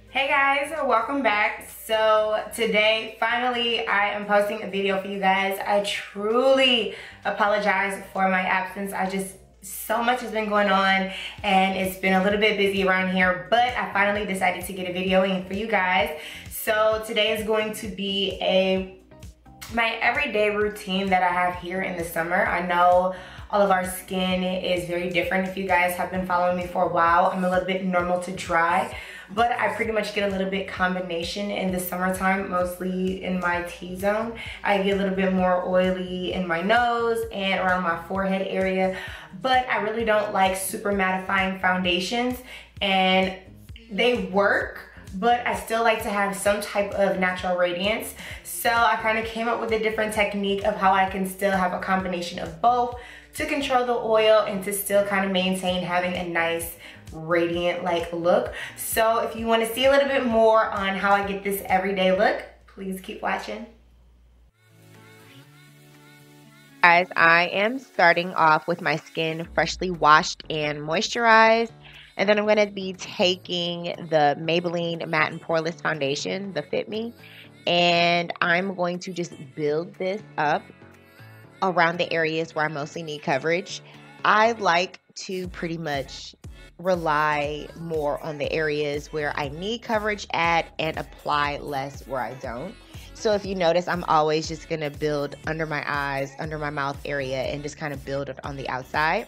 Hey guys, welcome back. So today, finally, I am posting a video for you guys. I truly apologize for my absence. So much has been going on and it's been a little bit busy around here, but I finally decided to get a video in for you guys. So today is going to be my everyday routine that I have here in the summer. I know all of our skin is very different. If you guys have been following me for a while, I'm a little bit normal to dry, but I pretty much get a little bit combination in the summertime, mostly in my T-zone. I get a little bit more oily in my nose and around my forehead area, but I really don't like super mattifying foundations, and they work, but I still like to have some type of natural radiance. So I kind of came up with a different technique of how I can still have a combination of both to control the oil and to still kind of maintain having a nice radiant like look. So if you want to see a little bit more on how I get this everyday look, please keep watching. Guys, I am starting off with my skin freshly washed and moisturized. And then I'm going to be taking the Maybelline Matte and Poreless Foundation, the Fit Me, and I'm going to just build this up around the areas where I mostly need coverage. I like to pretty much rely more on the areas where I need coverage at and apply less where I don't. So if you notice, I'm always just gonna build under my eyes, under my mouth area, and just kind of build it on the outside.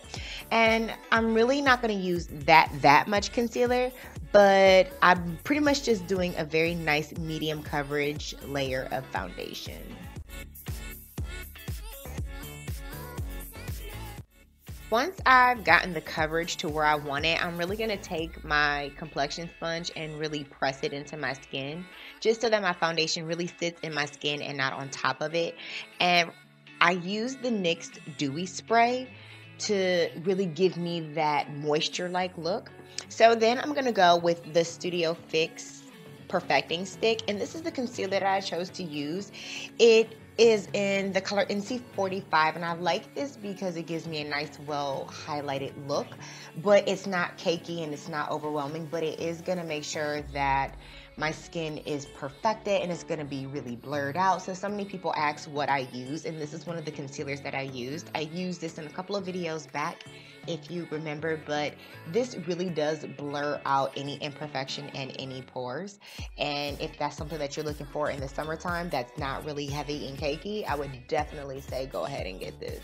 And I'm really not gonna use that much concealer, but I'm pretty much just doing a very nice medium coverage layer of foundation. Once I've gotten the coverage to where I want it, I'm really going to take my complexion sponge and really press it into my skin, just so that my foundation really sits in my skin and not on top of it. And I use the NYX Dewy Spray to really give me that moisture-like look. So then I'm going to go with the Studio Fix Perfecting Stick, and this is the concealer that I chose to use. It is in the color NC45, and I like this because it gives me a nice well highlighted look, but it's not cakey and it's not overwhelming, but it is going to make sure that my skin is perfected and it's going to be really blurred out. So many people ask what I use, and this is one of the concealers that I used. I used this in a couple of videos back, if you remember, but this really does blur out any imperfection and any pores. And if that's something that you're looking for in the summertime that's not really heavy and cakey, I would definitely say go ahead and get this.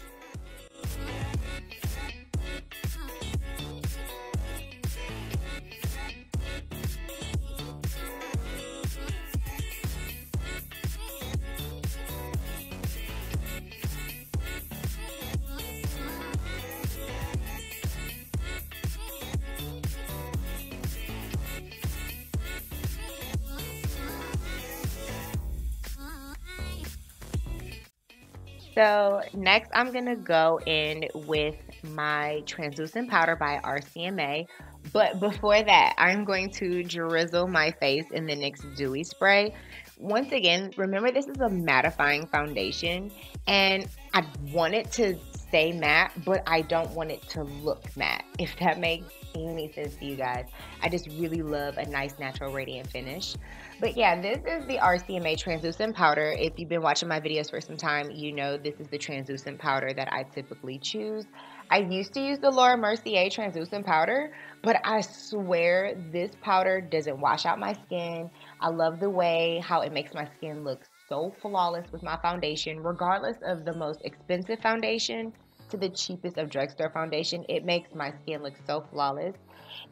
So next I'm going to go in with my translucent powder by RCMA. But before that, I'm going to drizzle my face in the NYX Dewy Spray. Once again, remember this is a mattifying foundation, and I want it to stay matte, but I don't want it to look matte, if that makes any sense to you guys. I just really love a nice natural radiant finish. But yeah, this is the RCMA translucent powder. If you've been watching my videos for some time, you know this is the translucent powder that I typically choose. I used to use the Laura Mercier translucent powder, but I swear this powder doesn't wash out my skin. I love the way how it makes my skin look so flawless with my foundation, regardless of the most expensive foundation to the cheapest of drugstore foundation. It makes my skin look so flawless,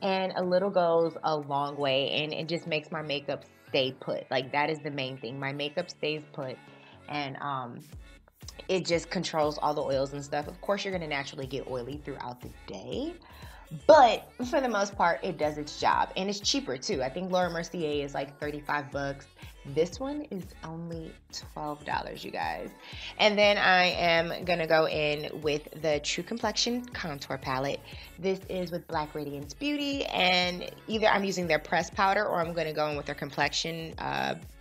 and a little goes a long way, and it just makes my makeup stay put. Like, that is the main thing. My makeup stays put, and it just controls all the oils and stuff. Of course, you're going to naturally get oily throughout the day, but for the most part, it does its job, and it's cheaper too. I think Laura Mercier is like 35 bucks. This one is only $12, you guys. And then I am going to go in with the True Complexion Contour Palette. This is with Black Radiance Beauty, and either I'm using their pressed powder or I'm going to go in with their Complexion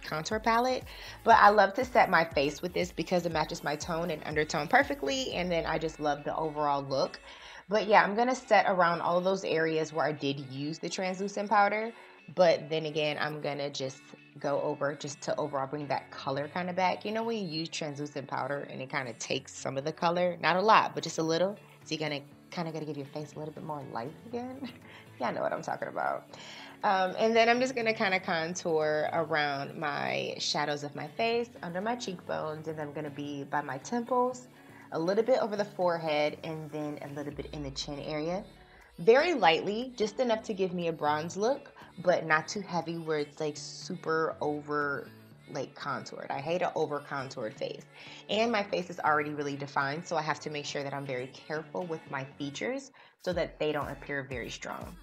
Contour Palette. But I love to set my face with this because it matches my tone and undertone perfectly, and then I just love the overall look. But yeah, I'm going to set around all of those areas where I did use the translucent powder. But then again, I'm going to just go over just to overall bring that color kind of back. You know when you use translucent powder and it kind of takes some of the color? Not a lot, but just a little. So you're going to kind of got to give your face a little bit more life again. Y'all know what I'm talking about. And then I'm just going to kind of contour around my shadows of my face, under my cheekbones, and then I'm going to be by my temples, a little bit over the forehead, and then a little bit in the chin area. Very lightly, just enough to give me a bronze look, but not too heavy where it's like super over like contoured. I hate an over contoured face. And my face is already really defined, so I have to make sure that I'm very careful with my features so that they don't appear very strong.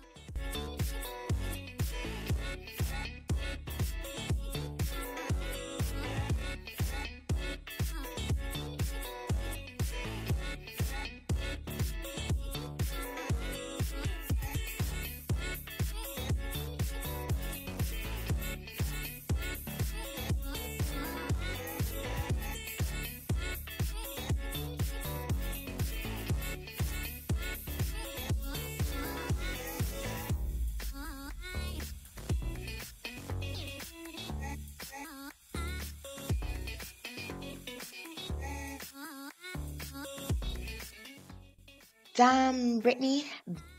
Brittany,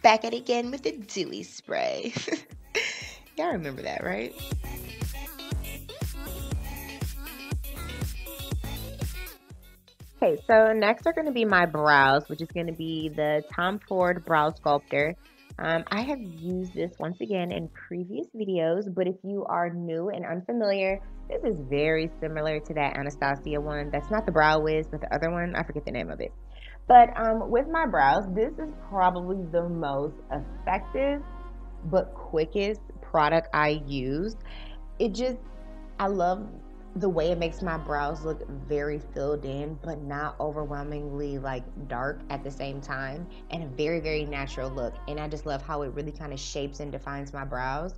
back at it again with the dewy spray. Y'all remember that, right? Okay, so next are going to be my brows, which is going to be the Tom Ford Brow Sculptor. I have used this once again in previous videos, but if you are new and unfamiliar, this is very similar to that Anastasia one. That's not the Brow Wiz, but the other one, I forget the name of it. But with my brows, this is probably the most effective but quickest product I used. I love the way it makes my brows look very filled in, but not overwhelmingly like dark at the same time, and a very, very natural look. And I just love how it really kind of shapes and defines my brows.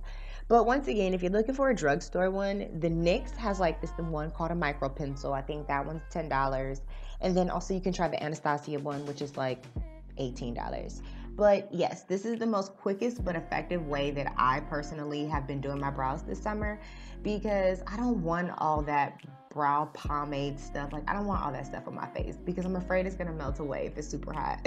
But once again, if you're looking for a drugstore one, the NYX has like this one called a micro pencil. I think that one's $10. And then also you can try the Anastasia one, which is like $18. But yes, this is the most quickest but effective way that I personally have been doing my brows this summer, because I don't want all that brow pomade stuff. Like, I don't want all that stuff on my face because I'm afraid it's gonna melt away if it's super hot.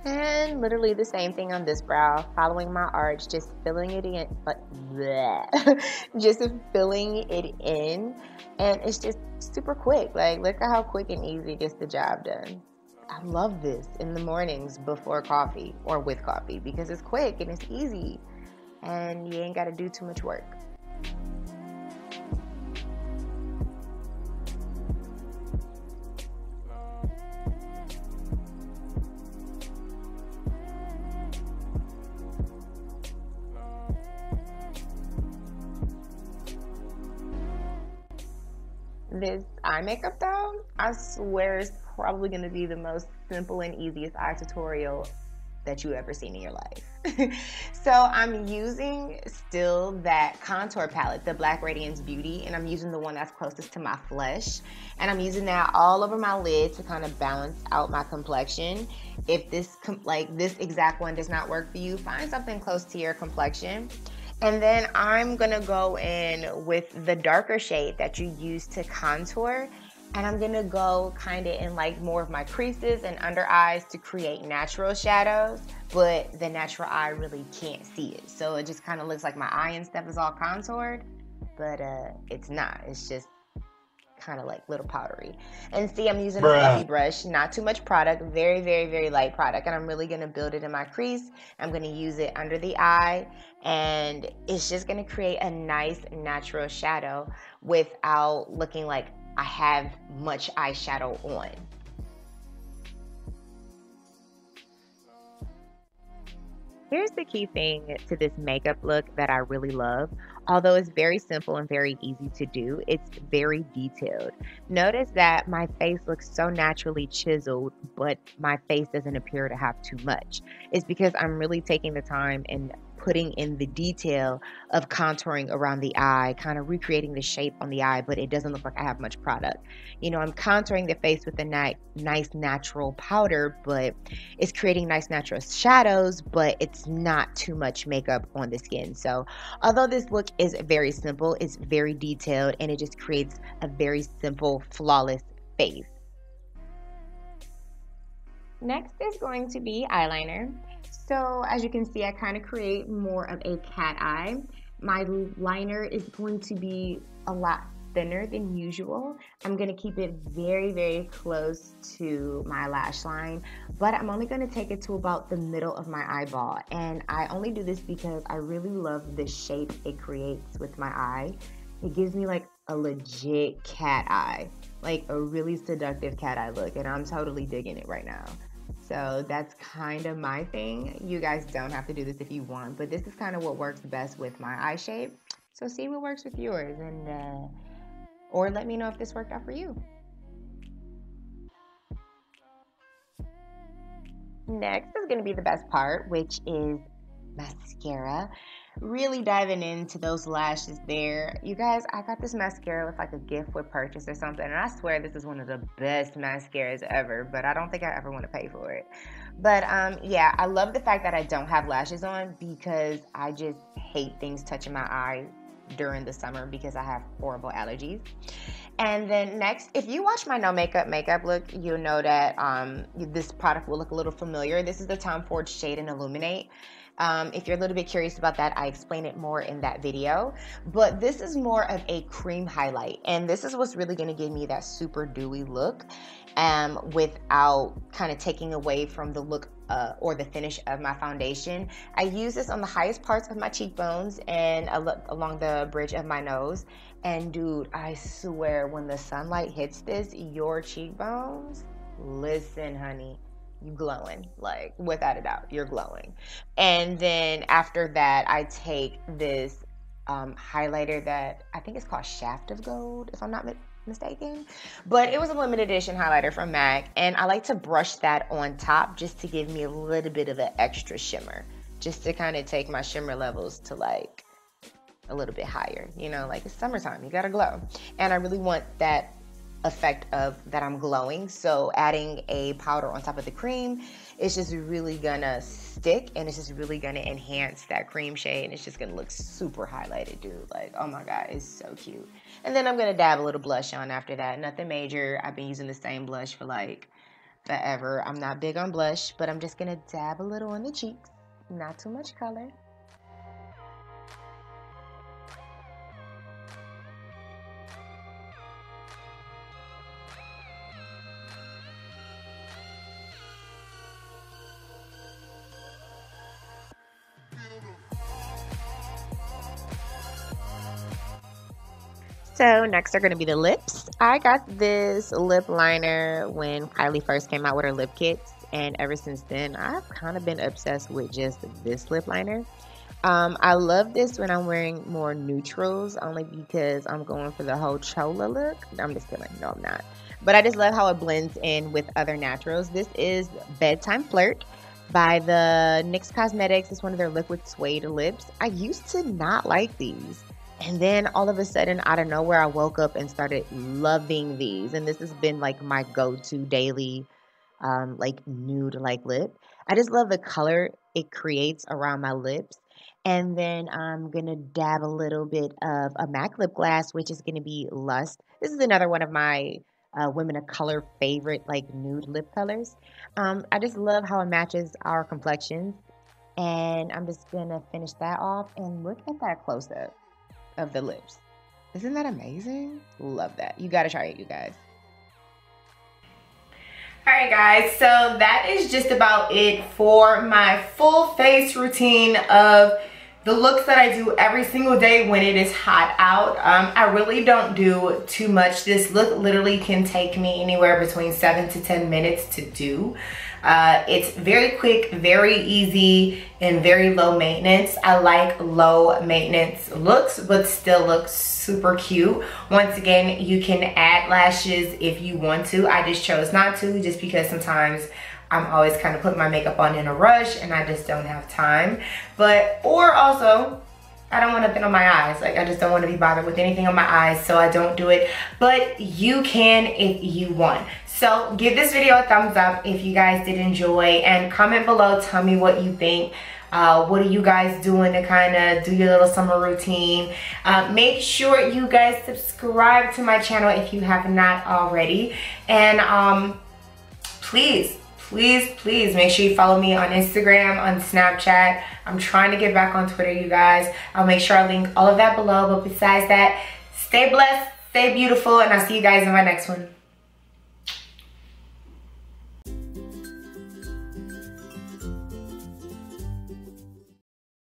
And literally the same thing on this brow, following my arch, just filling it in, but just filling it in, and it's just super quick. Like, look at how quick and easy it gets the job done. I love this in the mornings before coffee or with coffee because it's quick and it's easy, and you ain't got to do too much work. This eye makeup though, I swear is probably going to be the most simple and easiest eye tutorial that you've ever seen in your life. So I'm using still that contour palette, the Black Radiance Beauty, and I'm using the one that's closest to my flesh. And I'm using that all over my lid to kind of balance out my complexion. If this exact one does not work for you, find something close to your complexion. And then I'm gonna go in with the darker shade that you use to contour, and I'm gonna go kind of in like more of my creases and under eyes to create natural shadows, but the natural eye really can't see it. So it just kind of looks like my eye and stuff is all contoured, but it's not. It's just kind of like little powdery. And see, I'm using a fluffy brush, not too much product, very, very, very light product, and I'm really gonna build it in my crease. I'm gonna use it under the eye, and it's just gonna create a nice natural shadow without looking like I have much eyeshadow on. Here's the key thing to this makeup look that I really love. Although it's very simple and very easy to do, it's very detailed. Notice that my face looks so naturally chiseled, but my face doesn't appear to have too much. It's because I'm really taking the time and putting in the detail of contouring around the eye, kind of recreating the shape on the eye, but it doesn't look like I have much product. You know, I'm contouring the face with a nice natural powder, but it's creating nice natural shadows, but it's not too much makeup on the skin. So although this look is very simple, it's very detailed, and it just creates a very simple, flawless face. Next is going to be eyeliner. So as you can see, I kind of create more of a cat eye. My liner is going to be a lot thinner than usual. I'm going to keep it very, very close to my lash line, but I'm only going to take it to about the middle of my eyeball. And I only do this because I really love the shape it creates with my eye. It gives me like a legit cat eye, like a really seductive cat eye look, and I'm totally digging it right now. So that's kind of my thing. You guys don't have to do this if you want, but this is kind of what works best with my eye shape. So see what works with yours, and or let me know if this worked out for you. Next is going to be the best part, which is mascara. Really diving into those lashes there. You guys, I got this mascara with like a gift with purchase or something, and I swear this is one of the best mascaras ever, but I don't think I ever want to pay for it. But yeah, I love the fact that I don't have lashes on because I just hate things touching my eye during the summer because I have horrible allergies. And then next, if you watch my no makeup look, you'll know that this product will look a little familiar. This is the Tom Ford Shade and Illuminate. If you're a little bit curious about that, I explain it more in that video. But this is more of a cream highlight, and this is what's really going to give me that super dewy look without kind of taking away from the look or the finish of my foundation. I use this on the highest parts of my cheekbones and along the bridge of my nose. And dude, I swear when the sunlight hits this, your cheekbones, listen honey, you glowing, like without a doubt, you're glowing. And then after that, I take this highlighter that I think it's called Shaft of Gold, if I'm not mistaken, but it was a limited edition highlighter from MAC, and I like to brush that on top just to give me a little bit of an extra shimmer, just to kind of take my shimmer levels to like a little bit higher. You know, like it's summertime, you gotta glow, and I really want that effect of that I'm glowing. So adding a powder on top of the cream, it's just really gonna stick, and it's just really gonna enhance that cream shade, and it's just gonna look super highlighted, dude. Like, oh my god, it's so cute. And then I'm gonna dab a little blush on after that. Nothing major. I've been using the same blush for like forever. I'm not big on blush, but I'm just gonna dab a little on the cheeks, not too much color. So next are going to be the lips. I got this lip liner when Kylie first came out with her lip kits, and ever since then I've kind of been obsessed with just this lip liner. I love this when I'm wearing more neutrals, only because I'm going for the whole chola look. I'm just kidding, no I'm not. But I just love how it blends in with other naturals. This is Bedtime Flirt by the NYX Cosmetics. It's one of their liquid suede lips. I used to not like these, and then all of a sudden, out of nowhere, I woke up and started loving these. And this has been like my go-to daily, like nude-like lip. I just love the color it creates around my lips. And then I'm going to dab a little bit of a MAC lip gloss, which is going to be Lust. This is another one of my women of color favorite, like nude lip colors. I just love how it matches our complexions. And I'm just going to finish that off, and look at that close-up of the lips. Isn't that amazing? Love that. You gotta try it, you guys. Alright guys, so that is just about it for my full face routine of the looks that I do every single day when it is hot out. I really don't do too much. This look literally can take me anywhere between 7 to 10 minutes to do. It's very quick, very easy, and very low maintenance. I like low maintenance looks, but still looks super cute. Once again, you can add lashes if you want to. I just chose not to, just because sometimes I'm always kind of putting my makeup on in a rush and I just don't have time. Or also, I don't want nothing on my eyes. Like, I just don't want to be bothered with anything on my eyes, so I don't do it. But you can if you want. So give this video a thumbs up if you guys did enjoy, and comment below, tell me what you think. What are you guys doing to kind of do your little summer routine? Make sure you guys subscribe to my channel if you have not already. And please make sure you follow me on Instagram, on Snapchat. I'm trying to get back on Twitter, you guys. I'll make sure I link all of that below. But besides that, stay blessed, stay beautiful, and I'll see you guys in my next one.